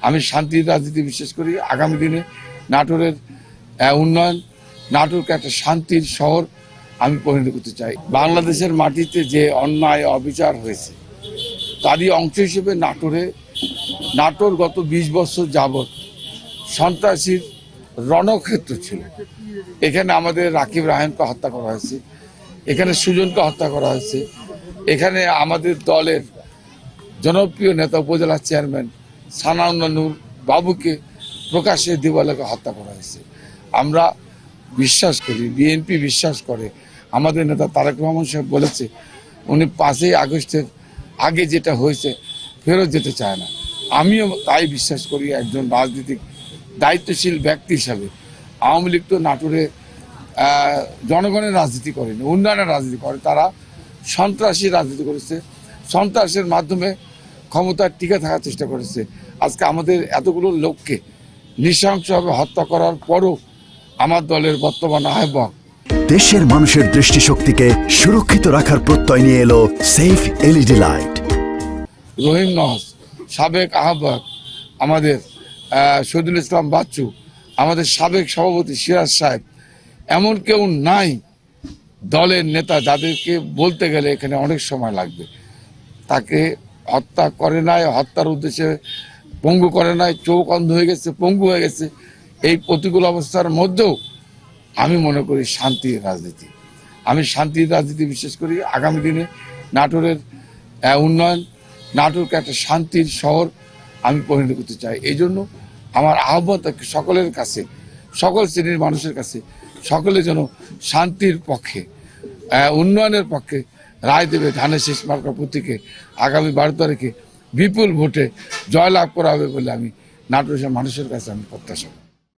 আমি শান্তির রাজনীতি বিশ্বাস করি। আগামী দিনে নাটোরের উন্নয়ন, নাটোরকে একটা শান্তির শহর আমি পরিণত করতে চাই। বাংলাদেশের মাটিতে যে অন্যায় অবিচার হয়েছে তারই অংশ হিসেবে নাটোর গত ২০ বছর যাবৎ সন্ত্রাসীর রণক্ষেত্র ছিল। এখানে আমাদের রাকিব রায়হানকে হত্যা করা হয়েছে, এখানে সুজনকে হত্যা করা হয়েছে, এখানে আমাদের দলের জনপ্রিয় নেতা উপজেলা চেয়ারম্যান সানাউল্লাহ নূর বাবুকে প্রকাশ্যে দিবালোকে হত্যা করা হয়েছে। আমরা বিশ্বাস করি, বিএনপি বিশ্বাস করে, আমাদের নেতা তারেক রহমান সাহেব বলেছে উনি ৫ই আগস্টের আগে যেটা হয়েছে ফেরত যেতে চায় না। আমিও তাই বিশ্বাস করি। একজন রাজনৈতিক দায়িত্বশীল ব্যক্তি হিসাবে আওয়ামী লীগ তো নাটোরে জনগণের রাজনীতি করেনি, উন্নয়নের রাজনীতি করে। তারা সন্ত্রাসী রাজনীতি করেছে, সন্ত্রাসের মাধ্যমে ক্ষমতার টিকে থাকার চেষ্টা করেছে। আজকে আমাদের এতগুলো লোককে নৃশংসভাবে হত্যা করার পরও আমার দলের বর্তমান আহ্বায়ক দেশের মানুষের দৃষ্টিশক্তিকে সুরক্ষিত রাখার প্রত্যয় নিয়ে এলো সেফ এলইডি লাইট। রহিম নওয়াজ, সাবেক আহ্বায়ক আমাদের শহীদুল ইসলাম বাচ্চু, আমাদের সাবেক সভাপতি সিরাজ সাহেব, এমন কেউ নাই দলের নেতা যাদেরকে বলতে গেলে এখানে অনেক সময় লাগবে। তাকে হত্যা করে নাই, হত্যার উদ্দেশ্যে পঙ্গু করে নাই, চোখ অন্ধ হয়ে গেছে, পঙ্গু হয়ে গেছে। এই প্রতিকূল অবস্থার মধ্যেও আমি মনে করি শান্তির রাজনীতি, আমি শান্তির রাজনীতি বিশ্বাস করি। আগামী দিনে নাটোরের উন্নয়ন, নাটোরকে একটা শান্তির শহর আমি পরিণত করতে চাই। এই জন্য আমার আহ্বান সকলের কাছে, সকল শ্রেণীর মানুষের কাছে, সকলে যেন শান্তির পক্ষে, উন্নয়নের পক্ষে রায় দেবে। ধানের শেষ মার্কা প্রতীকে আগামী 12 তারিখে বিপুল ভোটে জয়লাভ করা হবে বলে আমি নাটোরের মানুষের কাছে আমি প্রত্যাশা করি।